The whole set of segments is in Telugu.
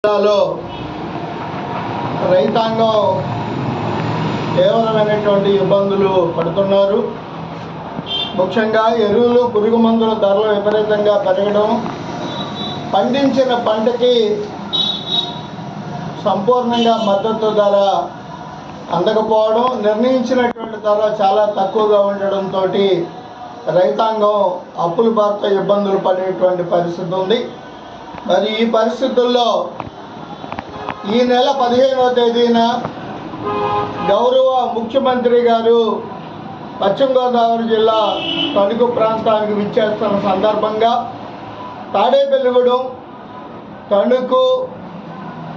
జిల్లాలో రైతాంగం తీవ్రమైనటువంటి ఇబ్బందులు పడుతున్నారు. ముఖ్యంగా ఎరువులు, పురుగు మందుల ధరలు విపరీతంగా పెరగడం, పండించిన పంటకి సంపూర్ణంగా మద్దతు ధర అందకపోవడం, నిర్ణయించినటువంటి ధర చాలా తక్కువగా ఉండడంతో రైతాంగం అప్పుల బారితో ఇబ్బందులు పడేటువంటి పరిస్థితి ఉంది. మరి ఈ పరిస్థితుల్లో ఈ నెల 15వ తేదీన గౌరవ ముఖ్యమంత్రి గారు పశ్చిమ గోదావరి జిల్లా తణుకు ప్రాంతానికి విచ్చేస్తున్న సందర్భంగా తాడేపల్లిగూడెం, తణుకు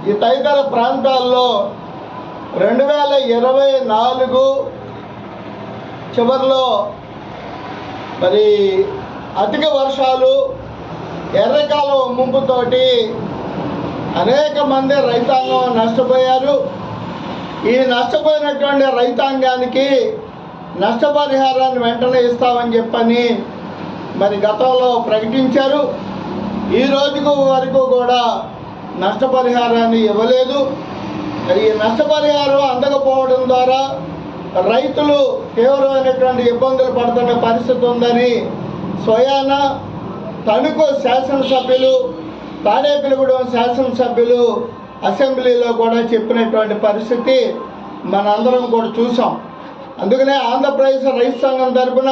ఈ తదితర ప్రాంతాల్లో 2024 చివరిలో మరి అధిక వర్షాలు, ఎర్రకాలం ముంపుతోటి అనేక మంది రైతాంగం నష్టపోయారు. ఈ నష్టపోయినటువంటి రైతాంగానికి నష్టపరిహారాన్ని వెంటనే ఇస్తామని చెప్పని మరి గతంలో ప్రకటించారు. ఈ రోజుకు వరకు కూడా నష్టపరిహారాన్ని ఇవ్వలేదు. మరి ఈ నష్టపరిహారం అందకపోవడం ద్వారా రైతులు తీవ్రమైనటువంటి ఇబ్బందులు పడుతున్న పరిస్థితి ఉందని స్వయాన తణుకు శాసనసభ్యులు, తాడేపల్లిగూడెం శాసనసభ్యులు అసెంబ్లీలో కూడా చెప్పినటువంటి పరిస్థితి మనందరం కూడా చూసాం. అందుకనే ఆంధ్రప్రదేశ్ రైతు సంఘం తరఫున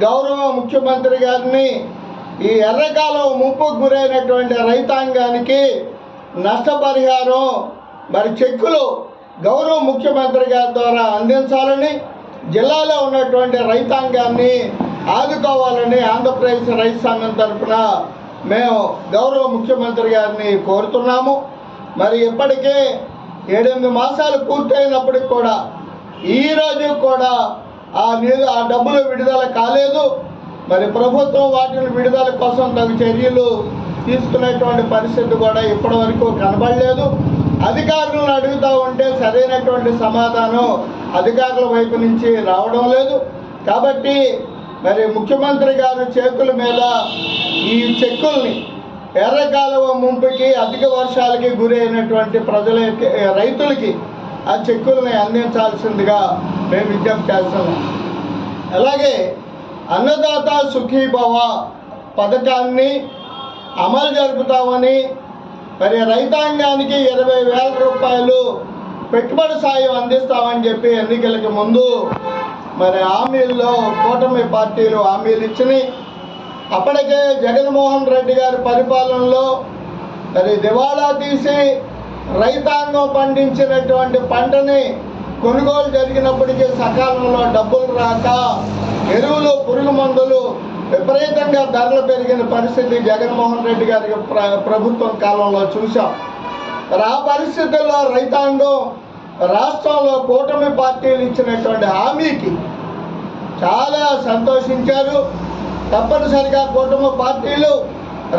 గౌరవ ముఖ్యమంత్రి గారిని ఈ ఎర్రకాలం ముంపుకు గురైనటువంటి రైతాంగానికి నష్టపరిహారం మరి చెక్కులు గౌరవ ముఖ్యమంత్రి గారి ద్వారా అందించాలని, జిల్లాలో ఉన్నటువంటి రైతాంగాన్ని ఆదుకోవాలని ఆంధ్రప్రదేశ్ రైతు సంఘం తరఫున మేము గౌరవ ముఖ్యమంత్రి గారిని కోరుతున్నాము. మరి ఇప్పటికే 7-8 మాసాలు పూర్తయినప్పటికి కూడా ఈరోజు కూడా ఆ డబ్బులు విడుదల కాలేదు. మరి ప్రభుత్వం వాటిని విడుదల కోసం తగు చర్యలు తీసుకునేటువంటి పరిస్థితి కూడా ఇప్పటివరకు కనబడలేదు. అధికారులను అడుగుతూ ఉంటే సరైనటువంటి సమాధానం అధికారుల వైపు నుంచి రావడం లేదు. కాబట్టి మరి ముఖ్యమంత్రి గారు చేతుల మీద ఈ చెక్కుల్ని ఎర్రకాలువ ముంపుకి, అధిక వర్షాలకి గురైనటువంటి రైతులకి ఆ చెక్కుల్ని అందించాల్సిందిగా మేము విజ్ఞప్తి చేస్తున్నాం. అలాగే అన్నదాత సుఖీభవ పథకాన్ని అమలు జరుపుతామని, మరి రైతాంగానికి 20,000 రూపాయలు పెట్టుబడి సాయం అందిస్తామని చెప్పి ఎన్నికలకి ముందు మరి హామీల్లో కూటమి పార్టీలు హామీలు ఇచ్చినాయి. అప్పటికే జగన్మోహన్ రెడ్డి గారి పరిపాలనలో మరి దివాళా తీసి రైతాంగం పండించినటువంటి పంటని కొనుగోలు జరిగినప్పటికీ సకాలంలో డబ్బులు రాక ఎరువులు, పురుగు మందులు విపరీతంగా ధరలు పెరిగిన పరిస్థితి జగన్మోహన్ రెడ్డి గారి ప్రభుత్వం కాలంలో చూసాం. మరి ఆ పరిస్థితుల్లో రైతాంగం రాష్ట్రంలో కూటమి పార్టీలు ఇచ్చినటువంటి హామీకి చాలా సంతోషించారు. తప్పనిసరిగా కూటమి పార్టీలు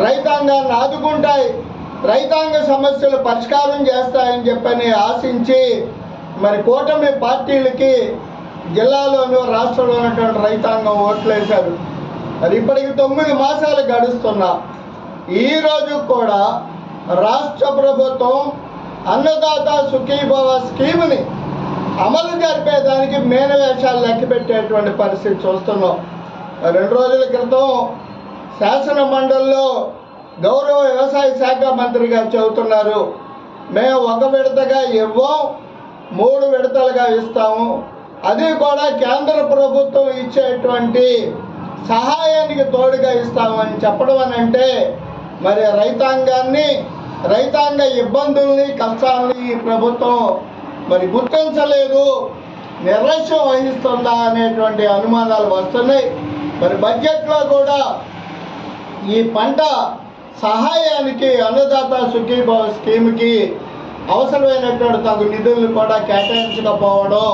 రైతాంగాన్ని ఆదుకుంటాయి, రైతాంగ సమస్యలు పరిష్కారం చేస్తాయని చెప్పని ఆశించి మరి కూటమి పార్టీలకి జిల్లాలోనూ రాష్ట్రంలో ఉన్నటువంటి రైతాంగం ఓట్లేశారు. మరి ఇప్పటికి 9 మాసాలు గడుస్తున్నా ఈరోజు కూడా రాష్ట్ర ప్రభుత్వం అన్నదాత సుఖీభవ స్కీమ్ని అమలు జరిపేదానికి మేనవేషాలు లెక్క పెట్టేటువంటి పరిస్థితి చూస్తున్నాం. 2 రోజుల క్రితం శాసన మండలిలో గౌరవ వ్యవసాయ శాఖ మంత్రి గారు చెబుతున్నారు, మేము 1 విడతగా ఇవ్వం, 3 విడతలుగా ఇస్తాము, అది కూడా కేంద్ర ప్రభుత్వం ఇచ్చేటువంటి సహాయానికి తోడుగా ఇస్తామని చెప్పడం అని అంటే మరి రైతాంగ ఇబ్బందుల్ని, కష్టాలని ఈ ప్రభుత్వం మరి గుర్తించలేదు, నిర్లక్ష్యం వహిస్తుందా అనేటువంటి అనుమానాలు వస్తున్నాయి. మరి బడ్జెట్లో కూడా ఈ పంట సహాయానికి అన్నదాత సుఖీభవ స్కీమ్కి అవసరమైనటువంటి తగు నిధులను కూడా కేటాయించకపోవడం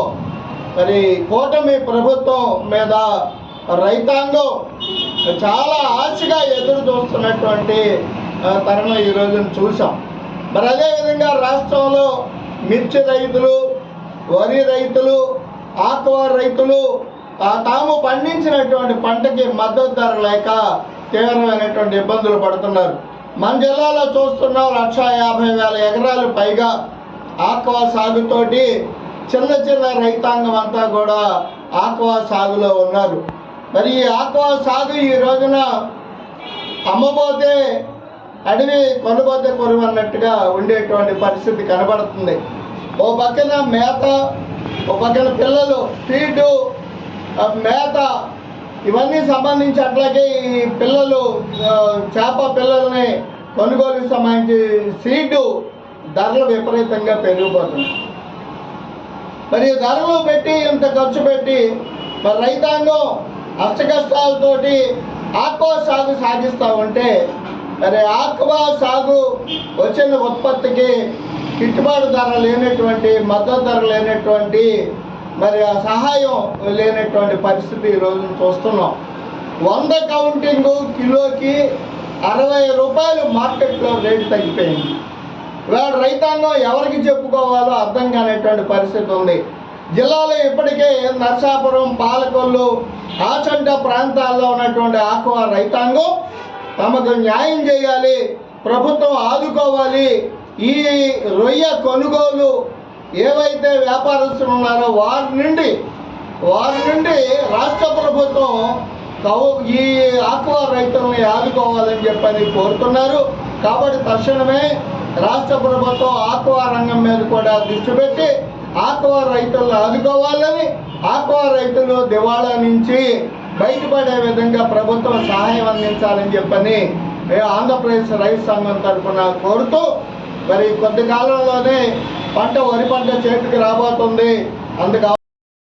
మరి కూటమి ప్రభుత్వం మీద రైతాంగం చాలా ఆశగా ఎదురు చూస్తున్నటువంటి తరుణం ఈ రోజున చూసాం. మరి అదేవిధంగా రాష్ట్రంలో మిర్చి రైతులు, వరి రైతులు, ఆక్వా రైతులు తాము పండించినటువంటి పంటకి మద్దతు ధర లేక తీవ్రమైనటువంటి ఇబ్బందులు పడుతున్నారు. మన జిల్లాలో చూస్తున్నాం 1,50,000 ఎకరాలు పైగా ఆక్వా సాగుతోటి చిన్న చిన్న రైతాంగం అంతా కూడా ఆక్వా సాగులో ఉన్నారు. మరి ఈ ఆక్వా సాగు ఈ రోజున అమ్మబోతే అడవి కొనబోతే కొరువు అన్నట్టుగా ఉండేటువంటి పరిస్థితి కనబడుతుంది. ఓ పక్కన మేత, ఓ పక్కన పిల్లలు ఫీడు, మేత ఇవన్నీ సంబంధించి, అట్లాగే ఈ పిల్లలు చేప పిల్లల్ని కొనుగోలుకు సంబంధించి సీడు ధరలు విపరీతంగా పెరిగిపోతున్నాయి. మరి ధరలు పెట్టి ఇంత ఖర్చు పెట్టి మరి రైతాంగం అష్టకష్టాలతోటి ఆక్వా సాగు సాగిస్తూ ఉంటే, మరి ఆక్వా సాగు వచ్చిన ఉత్పత్తికి గిట్టుబాటు ధర లేనటువంటి, మద్దతు ధర లేనటువంటి, మరి ఆ సహాయం లేనటువంటి పరిస్థితి ఈరోజు చూస్తున్నాం. 100 కౌంటింగు కిలోకి 60 రూపాయలు మార్కెట్లో రేటు తగ్గిపోయింది. ఇవాళ రైతాంగం ఎవరికి చెప్పుకోవాలో అర్థం కానటువంటి పరిస్థితి ఉంది. జిల్లాలో ఇప్పటికే నర్సాపురం, పాలకొల్లు, ఆచంట ప్రాంతాల్లో ఉన్నటువంటి ఆక్వా రైతాంగం తమకు న్యాయం చేయాలి, ప్రభుత్వం ఆదుకోవాలి. ఈ రొయ్య కొనుగోలు ఏవైతే వ్యాపారస్తులు ఉన్నారో వారి నుండి రాష్ట్ర ప్రభుత్వం ఈ ఆక్వా రైతులను ఆదుకోవాలని చెప్పని కోరుతున్నారు. కాబట్టి తక్షణమే రాష్ట్ర ప్రభుత్వం ఆక్వా రంగం మీద కూడా దృష్టి పెట్టి ఆక్వా రైతులను ఆదుకోవాలని, ఆక్వా రైతులు దివాళా నుంచి బయటపడే విధంగా ప్రభుత్వం సహాయం అందించాలని చెప్పని ఆంధ్రప్రదేశ్ రైతు సంఘం తరఫున కోరుతూ, మరి కొద్ది కాలంలోనే వరి పంట చేతికి రాబోతుంది. అందుకు